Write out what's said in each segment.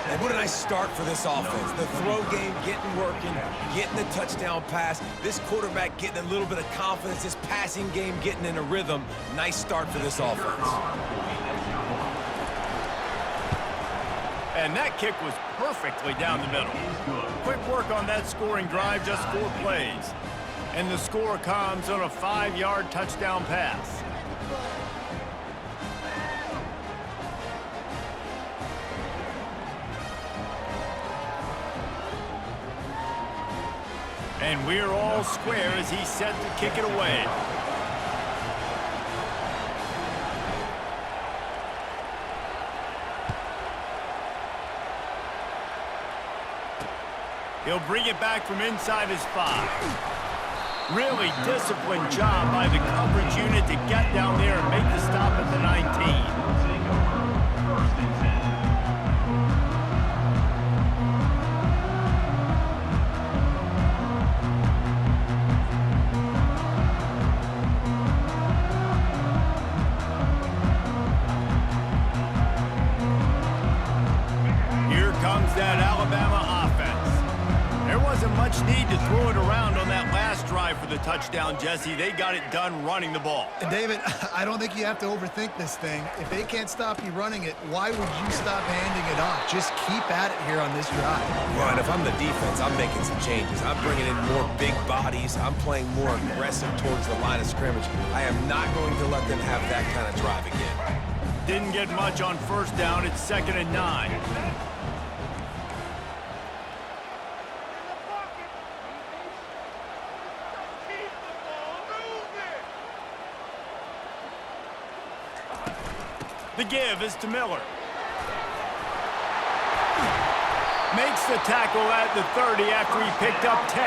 And what a nice start for this offense. The throw game getting working, getting the touchdown pass. This quarterback getting a little bit of confidence. This passing game getting in a rhythm. Nice start for this offense. And that kick was perfectly down the middle. Quick work on that scoring drive, just 4 plays. And the score comes on a 5-yard touchdown pass. And we're all square as he's set to kick it away. He'll bring it back from inside his 5. Really disciplined job by the coverage unit to get down there and make the stop at the 19. Here comes that Alabama offense. There wasn't much need to throw it around on that last drive for the touchdown, Jesse. They got it done running the ball. And David, I don't think you have to overthink this thing. If they can't stop you running it, why would you stop handing it off? Just keep at it here on this drive. Well, and if I'm the defense, I'm making some changes. I'm bringing in more big bodies. I'm playing more aggressive towards the line of scrimmage. I am not going to let them have that kind of drive again. Didn't get much on first down. It's 2nd and 9. The give is to Miller. Makes the tackle at the 30 after he picked up 10.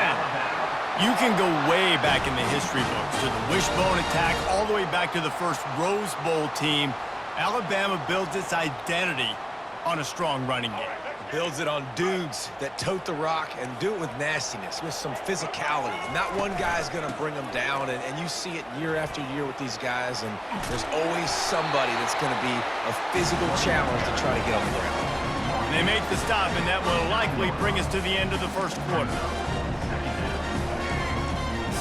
You can go way back in the history books to the wishbone attack all the way back to the first Rose Bowl team. Alabama builds its identity on a strong running game. Builds it on dudes that tote the rock and do it with nastiness, with some physicality. Not one guy's going to bring them down, and you see it year after year with these guys, and there's always somebody that's going to be a physical challenge to try to get on the ground. They make the stop, and that will likely bring us to the end of the first quarter.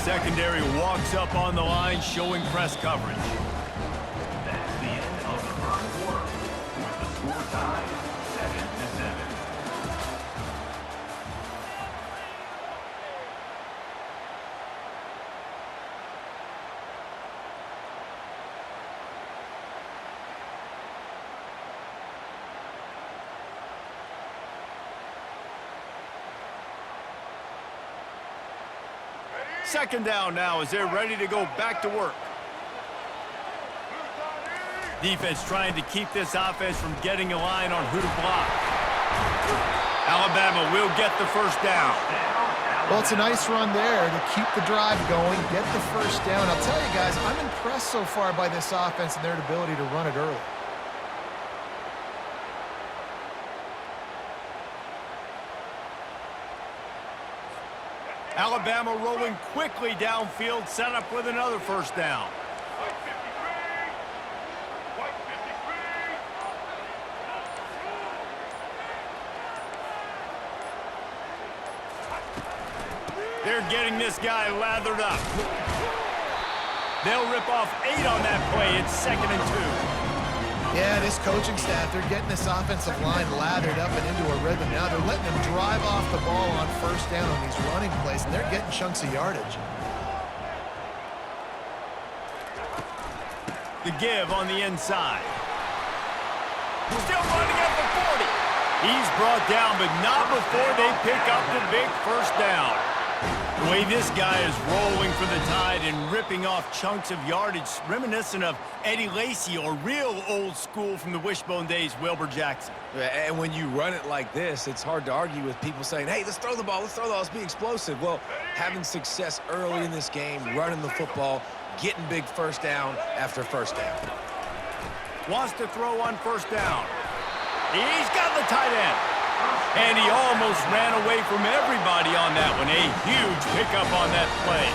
Secondary walks up on the line, showing press coverage. That's the end of the first quarter, with the score tied 7-7. Second down now as they're ready to go back to work. Defense trying to keep this offense from getting a line on who to block. Alabama will get the first down. Well, it's a nice run there to keep the drive going, get the first down. I'll tell you guys, I'm impressed so far by this offense and their ability to run it early. Alabama rolling quickly downfield, set up with another first down. They're getting this guy lathered up. They'll rip off 8 on that play. It's 2nd and 2. Yeah, this coaching staff, they're getting this offensive line lathered up and into a rhythm now. They're letting them drive off the ball on first down on these running plays, and they're getting chunks of yardage. The give on the inside. Still running at the 40. He's brought down, but not before they pick up the big first down. The way this guy is rolling for the Tide and ripping off chunks of yardage, reminiscent of Eddie Lacy or real old school from the wishbone days, Wilbur Jackson. And when you run it like this, it's hard to argue with people saying, hey, let's throw the ball, let's be explosive. Well, having success early in this game, running the football, getting big first down after first down. Wants to throw on first down. He's got the tight end. And he almost ran away from everybody on that one. A huge pickup on that play.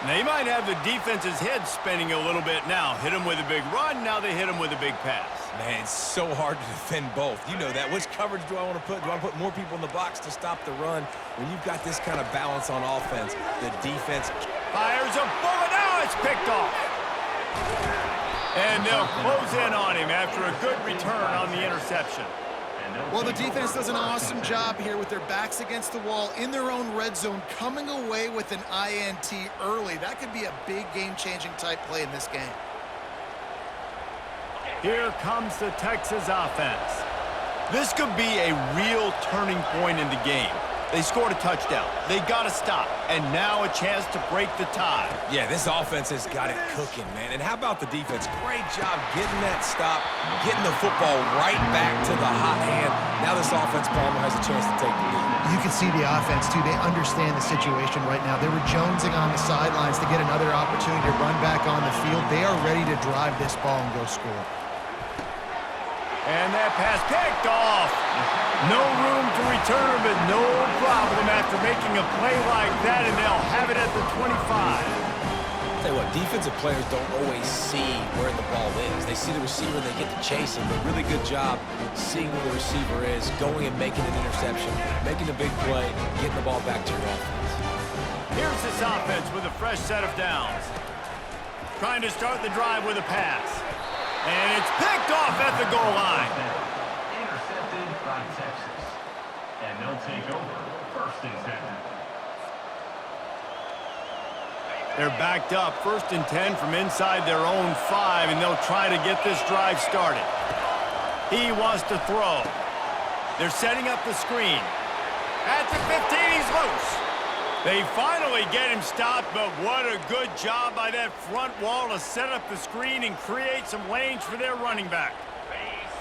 They might have the defense's head spinning a little bit now. Hit him with a big run, now they hit him with a big pass. Man, it's so hard to defend both. You know that. Which coverage do I want to put? Do I put more people in the box to stop the run? When you've got this kind of balance on offense, the defense Fires a bullet. Now it's picked off. And they'll close in on him after a good return on the interception. Well, the defense does an awesome job here with their backs against the wall in their own red zone, coming away with an INT early. That could be a big game-changing type play in this game. Here comes the Texas offense. This could be a real turning point in the game. They scored a touchdown. They got to stop. And now a chance to break the tie. Yeah, this offense has got it cooking, man. And how about the defense? Great job getting that stop, getting the football right back to the hot hand. Now this offense, Palmer, has a chance to take the lead. You can see the offense, too. They understand the situation right now. They were jonesing on the sidelines to get another opportunity to run back on the field. They are ready to drive this ball and go score. And that pass picked off. No room to return, but no problem after making a play like that, and they'll have it at the 25. Tell you what, defensive players don't always see where the ball is. They see the receiver and they get to chase him, but really good job seeing where the receiver is, going and making an interception, making a big play, getting the ball back to your offense. Here's this offense with a fresh set of downs. Trying to start the drive with a pass. And it's picked off at the goal line. Intercepted by Texas. And they'll take over 1st and 10. They're backed up 1st and 10 from inside their own 5, and they'll try to get this drive started. He wants to throw. They're setting up the screen. At the 15, he's loose. They finally get him stopped, but what a good job by that front wall to set up the screen and create some lanes for their running back.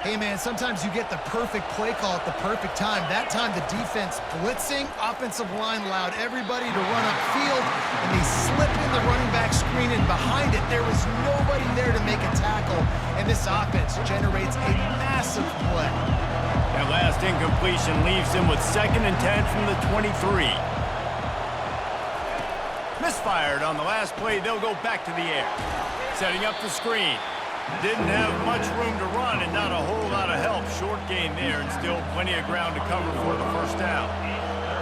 Hey, man, sometimes you get the perfect play call at the perfect time. That time, the defense blitzing, offensive line allowed everybody to run upfield, and they slip in the running back screen, and behind it, there was nobody there to make a tackle, and this offense generates a massive play. That last incompletion leaves him with 2nd and 10 from the 23. Misfired on the last play. They'll go back to the air. Setting up the screen. Didn't have much room to run and not a whole lot of help. Short gain there and still plenty of ground to cover for the 1st down.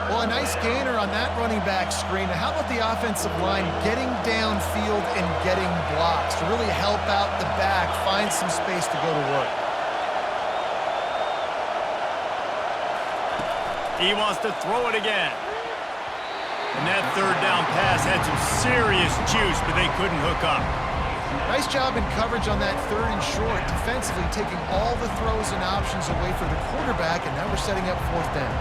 Well, a nice gainer on that running back screen. Now, how about the offensive line getting downfield and getting blocks to really help out the back, find some space to go to work? He wants to throw it again. And that 3rd down pass had some serious juice, but they couldn't hook up. Nice job in coverage on that 3rd and short, defensively taking all the throws and options away for the quarterback, and now we're setting up 4th down.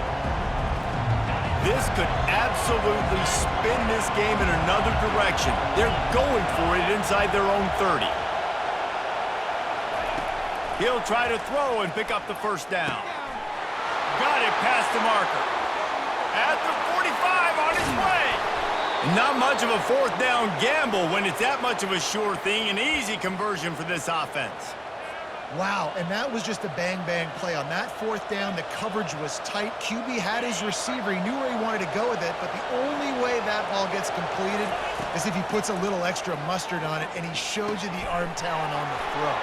This could absolutely spin this game in another direction. They're going for it inside their own 30. He'll try to throw and pick up the 1st down. Got it past the marker. At the 45 on his way. Not much of a 4th down gamble when it's that much of a sure thing. An easy conversion for this offense. Wow, and that was just a bang-bang play. On that 4th down, the coverage was tight. QB had his receiver. He knew where he wanted to go with it, but the only way that ball gets completed is if he puts a little extra mustard on it, and he shows you the arm talent on the throw.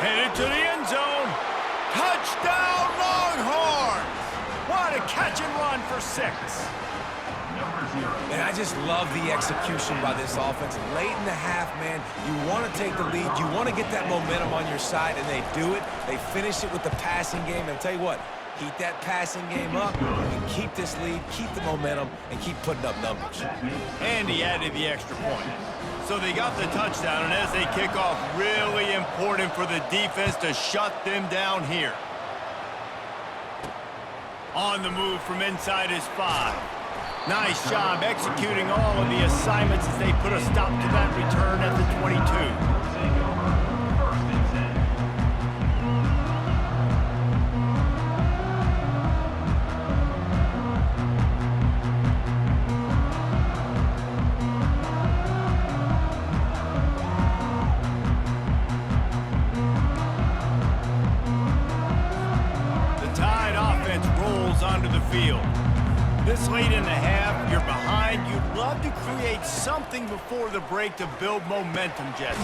Headed to the end zone. Touchdown, Longhorns! What a catch and run for 6. And I just love the execution by this offense. Late in the half, man, you want to take the lead. You want to get that momentum on your side, and they do it. They finish it with the passing game. And I'll tell you what, keep that passing game up. You can keep this lead, keep the momentum, and keep putting up numbers. And he added the extra point. So they got the touchdown, and as they kick off, really important for the defense to shut them down here. On the move from inside his 5. Nice job executing all of the assignments as they put a stop to that return at the 22. The Tide offense rolls onto the field. This late in the half, you're behind. You'd love to create something before the break to build momentum, Jesse.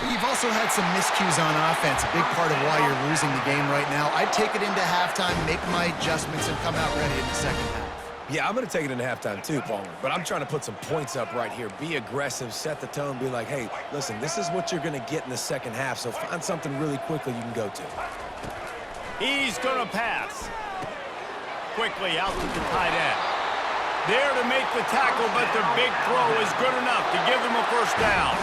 You've also had some miscues on offense, a big part of why you're losing the game right now. I'd take it into halftime, make my adjustments, and come out ready in the second half. Yeah, I'm going to take it into halftime too, Palmer. But I'm trying to put some points up right here. Be aggressive, set the tone, be like, hey, listen, this is what you're going to get in the second half, so find something really quickly you can go to. He's going to pass. Quickly out to the tight end. There to make the tackle, but the big throw is good enough to give them a first down.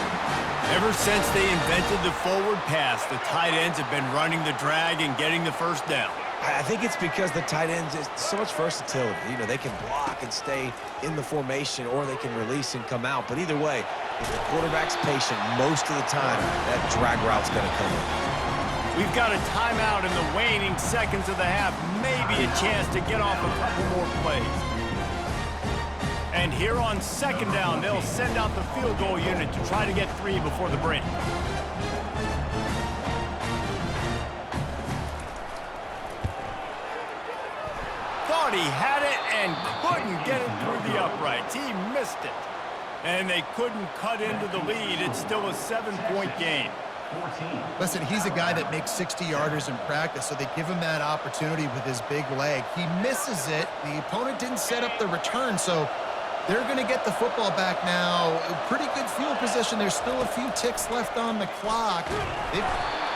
Ever since they invented the forward pass, the tight ends have been running the drag and getting the first down. I think it's because the tight ends, is so much versatility. You know, they can block and stay in the formation, or they can release and come out. But either way, if the quarterback's patient most of the time, that drag route's going to come in. We've got a timeout in the waning seconds of the half. Maybe a chance to get off a couple more plays. And here on second down, they'll send out the field goal unit to try to get 3 before the break. Thought he had it and couldn't get it through the uprights. He missed it. And they couldn't cut into the lead. It's still a 7-point game. Listen, he's a guy that makes 60-yarders in practice, so they give him that opportunity with his big leg. He misses it. The opponent didn't set up the return, so they're going to get the football back now. A pretty good field position. There's still a few ticks left on the clock.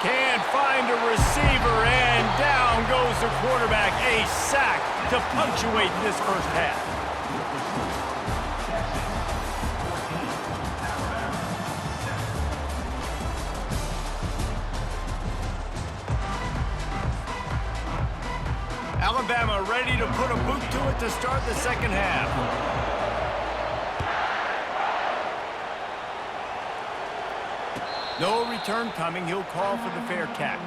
Can't find a receiver, and down goes the quarterback. A sack to punctuate this first half. Alabama ready to put a boot to it to start the second half. No return coming. He'll call for the fair catch.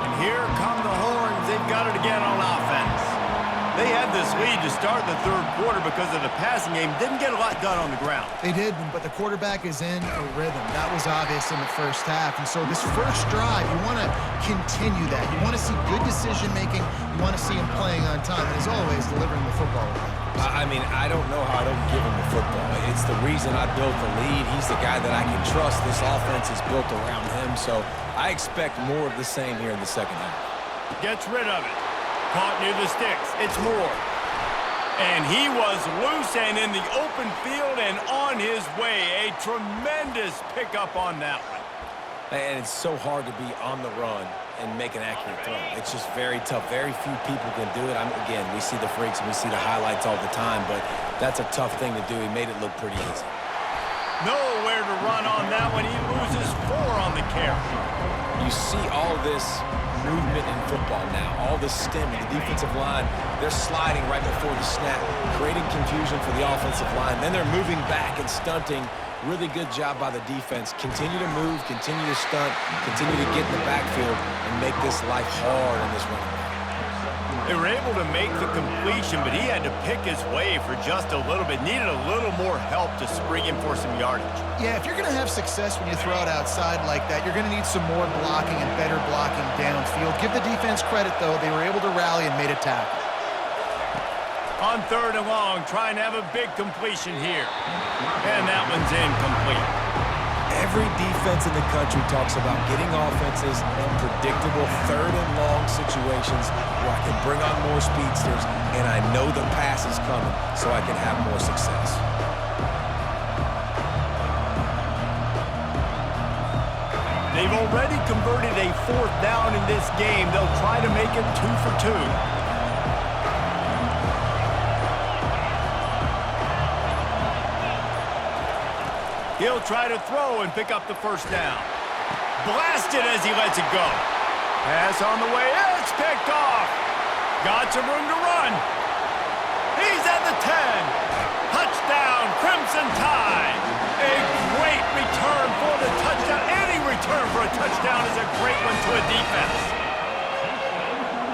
And here come the horns. They've got it again on offense. They had this lead to start the third quarter because of the passing game. Didn't get a lot done on the ground. They did, but the quarterback is in a rhythm. That was obvious in the first half. And so this first drive, you want to continue that. You want to see good decision-making. You want to see him playing on time. And as always, delivering the football. I mean, I don't know how I don't give him the football. It's the reason I built the lead. He's the guy that I can trust. This offense is built around him. So I expect more of the same here in the second half. Gets rid of it. Caught near the sticks. It's Moore. And he was loose and in the open field and on his way. A tremendous pickup on that one. And it's so hard to be on the run and make an accurate throw. It's just very tough. Very few people can do it. Again, we see the freaks and we see the highlights all the time, but that's a tough thing to do. He made it look pretty easy. Nowhere to run on that one. He loses 4 on the carry. You see all this movement in football now, all the stem and the defensive line. They're sliding right before the snap, creating confusion for the offensive line. Then they're moving back and stunting. Really good job by the defense. Continue to move, continue to stunt, continue to get in the backfield and make this life hard on this running back. They were able to make the completion, but he had to pick his way for just a little bit. Needed a little more help to spring him for some yardage. Yeah, if you're going to have success when you throw it outside like that, you're going to need some more blocking and better blocking downfield. Give the defense credit, though. They were able to rally and made a tackle. On 3rd and long, trying to have a big completion here. And that one's incomplete. Every defense in the country talks about getting offenses in predictable 3rd and long situations where I can bring on more speedsters and I know the pass is coming so I can have more success. They've already converted a 4th down in this game. They'll try to make it 2 for 2. He'll try to throw and pick up the first down. Blasted as he lets it go. Pass on the way. It's picked off. Got some room to run. He's at the 10. Touchdown, Crimson Tide. A great return for the touchdown. Any return for a touchdown is a great one to a defense.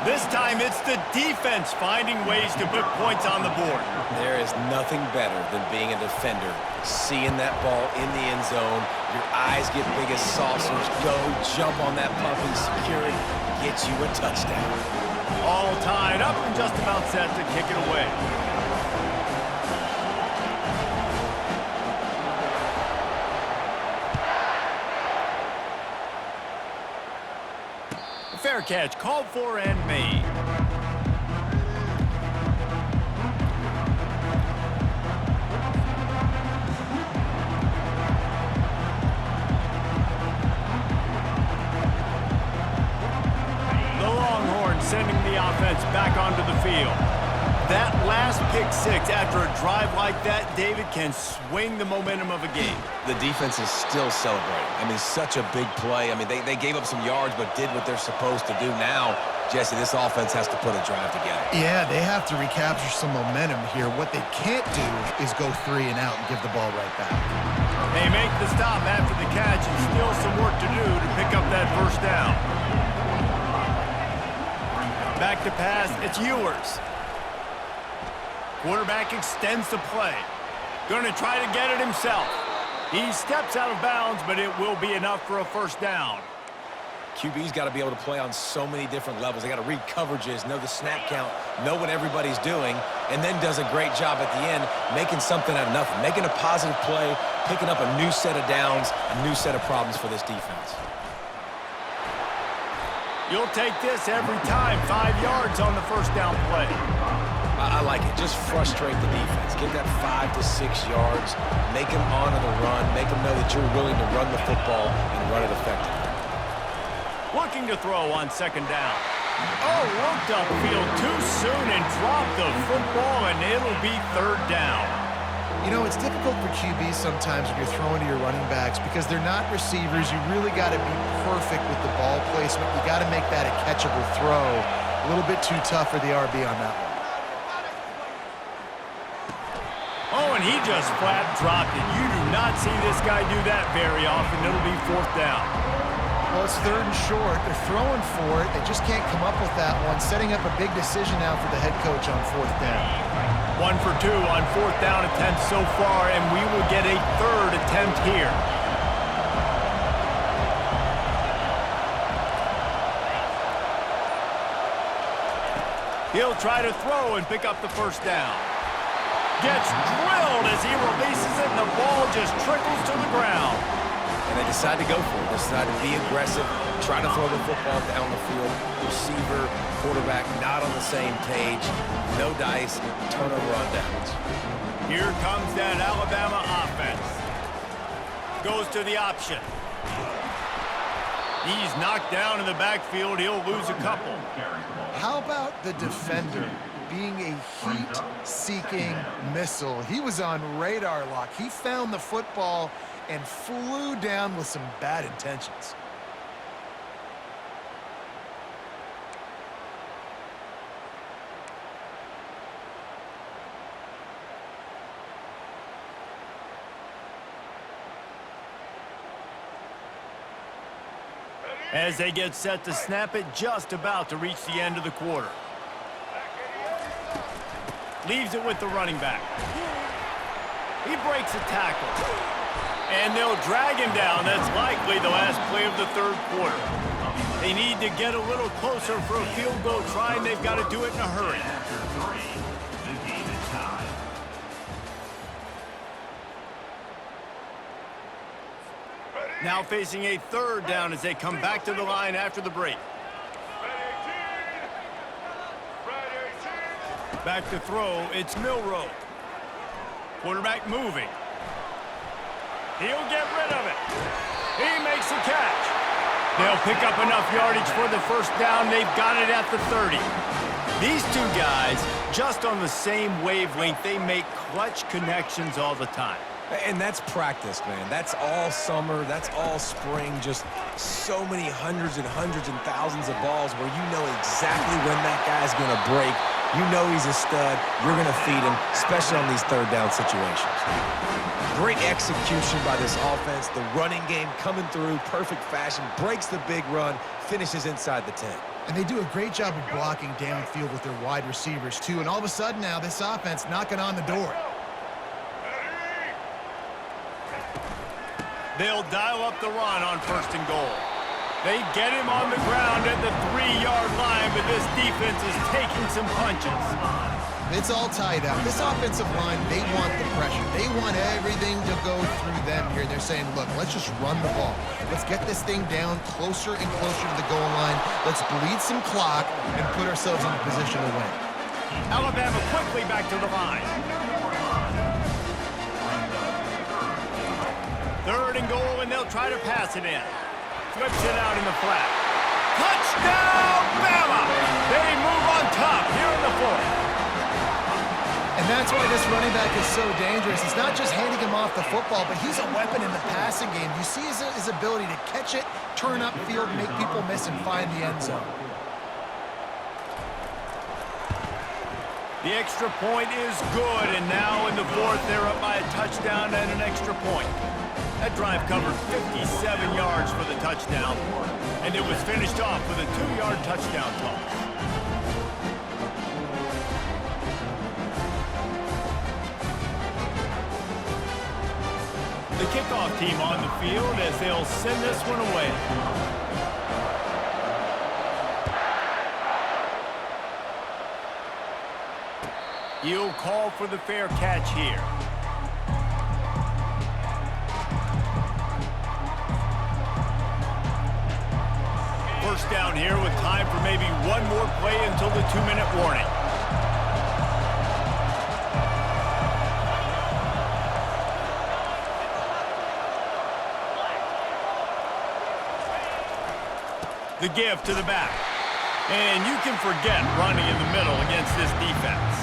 This time it's the defense finding ways to put points on the board. There is nothing better than being a defender, seeing that ball in the end zone, your eyes get big as saucers, go, jump on that puppy, secure it, get you a touchdown. All tied up and just about set to kick it away. Fair catch called for and made. The Longhorns sending the offense back onto the field. That last pick six after a drive like that, David, can swing the momentum of a game. The defense is still celebrating. I mean, such a big play. I mean, they gave up some yards but did what they're supposed to do. Now, Jesse, this offense has to put a drive together. Yeah, they have to recapture some momentum here. What they can't do is go 3 and out and give the ball right back. They make the stop after the catch and still some work to do to pick up that first down. Back to pass, it's Ewers. Quarterback extends the play. Going to try to get it himself. He steps out of bounds, but it will be enough for a first down. QB's got to be able to play on so many different levels. They got to read coverages, know the snap count, know what everybody's doing, and then does a great job at the end making something out of nothing, making a positive play, picking up a new set of downs, a new set of problems for this defense. You'll take this every time. 5 yards on the first down play. I like it. Just frustrate the defense. Get that 5 to 6 yards. Make them honor the run. Make them know that you're willing to run the football and run it effectively. Looking to throw on second down. Oh, looked upfield too soon and dropped the football, and it'll be third down. You know, it's difficult for QBs sometimes when you're throwing to your running backs because they're not receivers. You really got to be perfect with the ball placement. You got to make that a catchable throw. A little bit too tough for the RB on that one. Oh, and he just flat dropped it. You do not see this guy do that very often. It'll be fourth down. Well, it's third and short. They're throwing for it. They just can't come up with that one. Setting up a big decision now for the head coach on fourth down. 1 for 2 on fourth down attempts so far, and we will get a third attempt here. He'll try to throw and pick up the first down. Gets drilled as he releases it, and the ball just trickles to the ground. And they decide to go for it. They decide to be aggressive, try to throw the football down the field. Receiver, quarterback, not on the same page. No dice, turnover on downs. Here comes that Alabama offense. Goes to the option. He's knocked down in the backfield. He'll lose a couple. How about the defender being a heat-seeking missile? He was on radar lock. He found the football and flew down with some bad intentions. As they get set to snap it, just about to reach the end of the quarter. Leaves it with the running back. He breaks a tackle. And they'll drag him down. That's likely the last play of the third quarter. They need to get a little closer for a field goal try, and they've got to do it in a hurry. The game is tied. Now facing a third down as they come back to the line after the break. Back to throw, it's Milroe. Quarterback moving. He'll get rid of it. He makes a catch. They'll pick up enough yardage for the first down. They've got it at the 30. These two guys, just on the same wavelength, they make clutch connections all the time. And that's practice, man. That's all summer. That's all spring. Just so many hundreds and thousands of balls where you know exactly when that guy's going to break. You know he's a stud. You're going to feed him, especially on these third down situations. Great execution by this offense. The running game coming through, perfect fashion, breaks the big run, finishes inside the 10. And they do a great job of blocking downfield with their wide receivers, too. And all of a sudden now, this offense knocking on the door. They'll dial up the run on 1st and goal. They get him on the ground at the 3-yard line, but this defense is taking some punches. It's all tied up. This offensive line, they want the pressure. They want everything to go through them here. They're saying, look, let's just run the ball. Let's get this thing down closer and closer to the goal line. Let's bleed some clock and put ourselves in a position to win. Alabama quickly back to the line. 3rd and goal, and they'll try to pass it in. Flips it out in the flat. Touchdown, Bama! They move on top here in the 4th. And that's why this running back is so dangerous. It's not just handing him off the football, but he's a weapon in the passing game. You see his ability to catch it, turn upfield, make people miss, and find the end zone. The extra point is good, and now in the 4th, they're up by a touchdown and an extra point. That drive covered 57 yards for the touchdown, and it was finished off with a 2-yard touchdown toss. The kickoff team on the field as they'll send this one away. You'll call for the fair catch here. First down here with time for maybe one more play until the 2-minute warning. The give to the back. And you can forget running in the middle against this defense.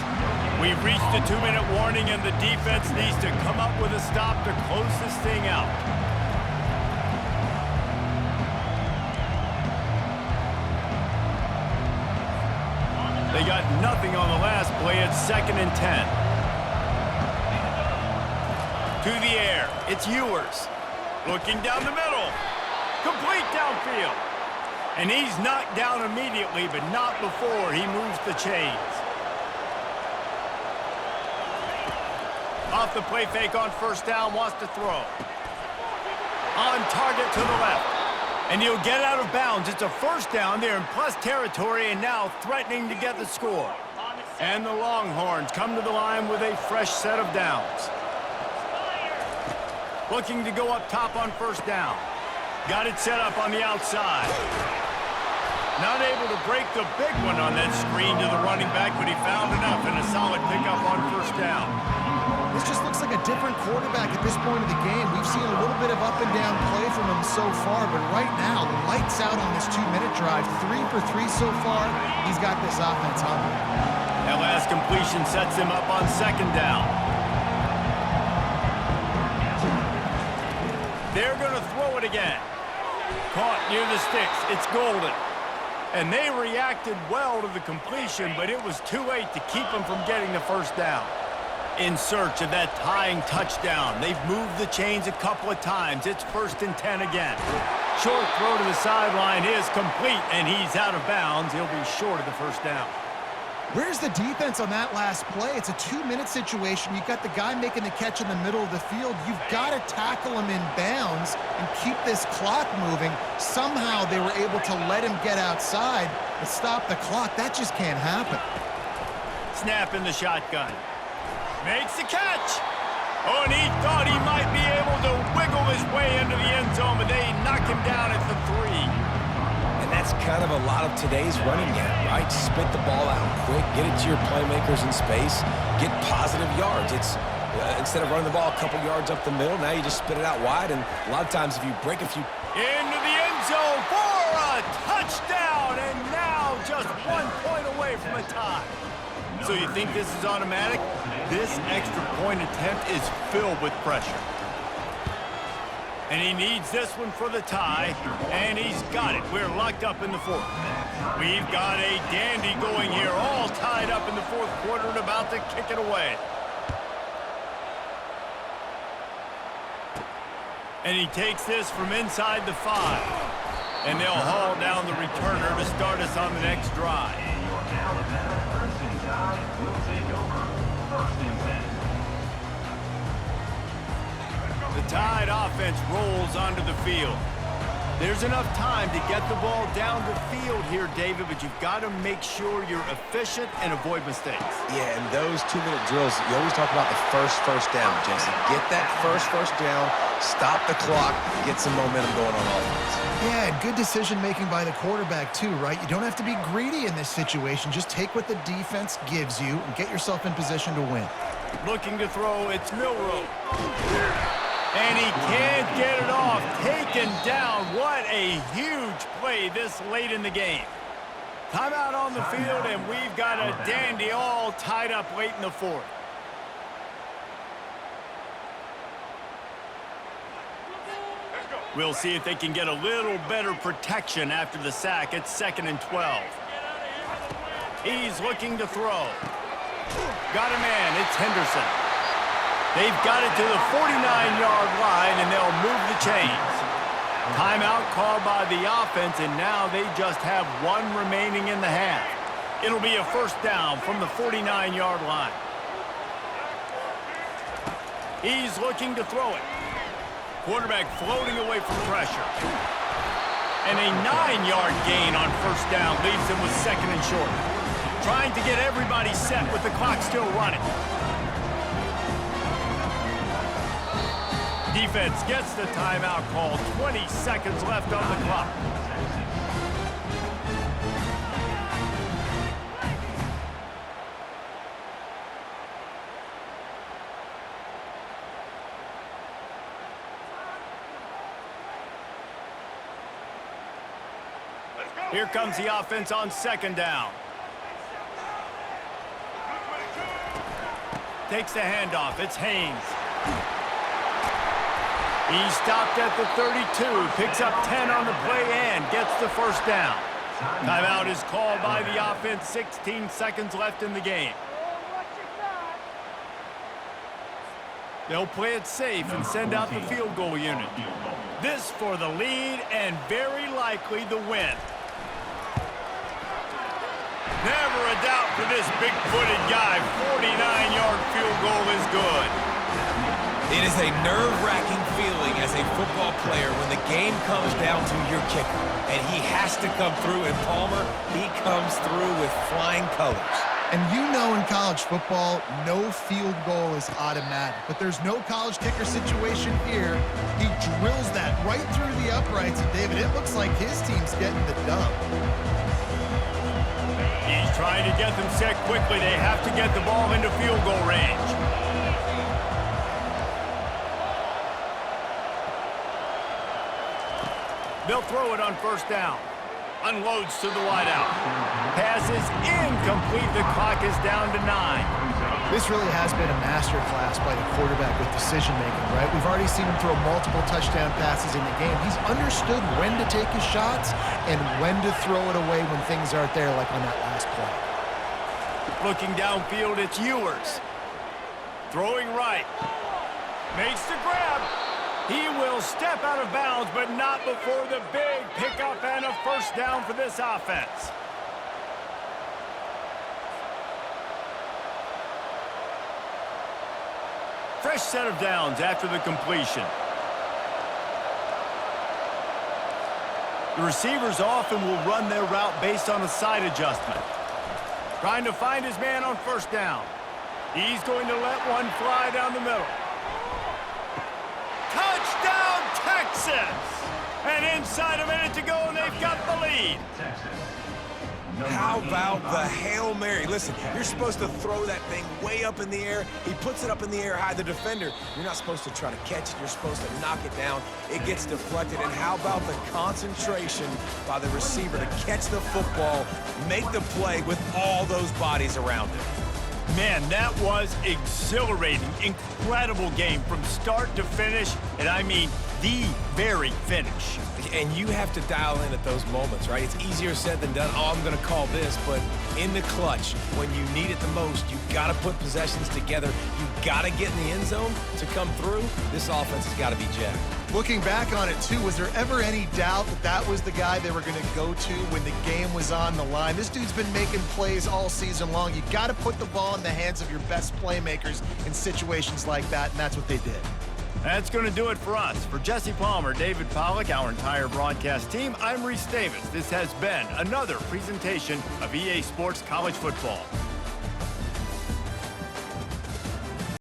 We've reached the 2-minute warning, and the defense needs to come up with a stop to close this thing out. They got nothing on the last play. It's 2nd and 10. To the air. It's Ewers. Looking down the middle. Complete downfield. And he's knocked down immediately, but not before he moves the chains. Off the play fake on 1st down, wants to throw. On target to the left. And he'll get out of bounds. It's a 1st down there in plus territory, and now threatening to get the score. And the Longhorns come to the line with a fresh set of downs. Looking to go up top on 1st down. Got it set up on the outside. Not able to break the big one on that screen to the running back, but he found enough and a solid pickup on 1st down. This just looks like a different quarterback at this point of the game. We've seen a little bit of up and down play from him so far, but right now, lights out on this 2-minute drive. 3 for 3 so far. He's got this offense hungry. That last completion sets him up on 2nd down. They're going to throw it again. Caught near the sticks. It's Golden. And they reacted well to the completion, but it was too late to keep them from getting the 1st down. In search of that tying touchdown. They've moved the chains a couple of times. It's 1st and 10 again. Short throw to the sideline is complete, and he's out of bounds. He'll be short of the 1st down. Where's the defense on that last play? It's a 2-minute situation. You've got the guy making the catch in the middle of the field. You've got to tackle him in bounds and keep this clock moving. Somehow they were able to let him get outside and stop the clock. That just can't happen. Snap in the shotgun. Makes the catch. Oh, and he thought he might be able to wiggle his way into the end zone, but they knock him down at the 3. And that's kind of a lot of today's running game, right? Spit the ball out quick, get it to your playmakers in space, get positive yards. It's instead of running the ball a couple yards up the middle, now you just spit it out wide, and a lot of times if you break a few... Into the end zone for a touchdown, and now just 1 point away from a tie. So you think this is automatic? This extra point attempt is filled with pressure. And he needs this one for the tie, and he's got it. We're locked up in the 4th. We've got a dandy going here, all tied up in the 4th quarter and about to kick it away. And he takes this from inside the 5. And they'll haul down the returner to start us on the next drive. And your Alabama first and 10 will take over. First and 10. The Tide offense rolls onto the field. There's enough time to get the ball down the field here, David, but you've got to make sure you're efficient and avoid mistakes. Yeah, and those 2-minute drills, you always talk about the first down, Jesse. Get that first down, stop the clock, get some momentum going on offense. Yeah, and good decision-making by the quarterback, too, right? You don't have to be greedy in this situation. Just take what the defense gives you and get yourself in position to win. Looking to throw, it's Milroe. And he can't get it off. Taken down. What a huge play this late in the game. Timeout on the field, and we've got a dandy all tied up late in the fourth. We'll see if they can get a little better protection after the sack. It's 2nd and 12. He's looking to throw. Got a man. It's Henderson. They've got it to the 49-yard line, and they'll move the chains. Timeout called by the offense, and now they just have one remaining in the half. It'll be a first down from the 49-yard line. He's looking to throw it. Quarterback floating away from pressure. And a 9-yard gain on first down leaves him with 2nd and short. Trying to get everybody set with the clock still running. Defense gets the timeout call. 20 seconds left on the clock. Here comes the offense on 2nd down. Takes the handoff. It's Haynes. He stopped at the 32, picks up 10 on the play and gets the first down. Timeout is called by the offense, 16 seconds left in the game. They'll play it safe and send out the field goal unit. This for the lead and very likely the win. Never a doubt for this big-footed guy. 49-yard field goal is good. It is a nerve-wracking feeling as a football player when the game comes down to your kicker. And he has to come through, and Palmer, he comes through with flying colors. And you know in college football, no field goal is automatic. But there's no college kicker situation here. He drills that right through the uprights. And, David, it looks like his team's getting the dub. He's trying to get them set quickly. They have to get the ball into field goal range. They'll throw it on first down. Unloads to the wideout. Pass is incomplete. The clock is down to 9. This really has been a masterclass by the quarterback with decision-making, right? We've already seen him throw multiple touchdown passes in the game. He's understood when to take his shots and when to throw it away when things aren't there, like on that last play. Looking downfield, it's Ewers. Throwing right. Makes the grab. He will step out of bounds, but not before the big pickup and a first down for this offense. Fresh set of downs after the completion. The receivers often will run their route based on a side adjustment. Trying to find his man on first down. He's going to let one fly down the middle. Touchdown, Texas! And inside a minute to go, and they've got the lead. How about the Hail Mary? Listen, you're supposed to throw that thing way up in the air. He puts it up in the air high. The defender, you're not supposed to try to catch it. You're supposed to knock it down. It gets deflected. And how about the concentration by the receiver to catch the football, make the play with all those bodies around him? Man, that was exhilarating. Incredible game from start to finish. And I mean, the very finish. And you have to dial in at those moments, right? It's easier said than done. Oh, I'm going to call this. But in the clutch, when you need it the most, you got to put possessions together. You got to get in the end zone to come through. This offense has got to be jacked. Looking back on it, too, was there ever any doubt that that was the guy they were going to go to when the game was on the line? This dude's been making plays all season long. You got to put the ball in the hands of your best playmakers in situations like that, and that's what they did. That's going to do it for us. For Jesse Palmer, David Pollack, our entire broadcast team, I'm Reese Davis. This has been another presentation of EA Sports College Football.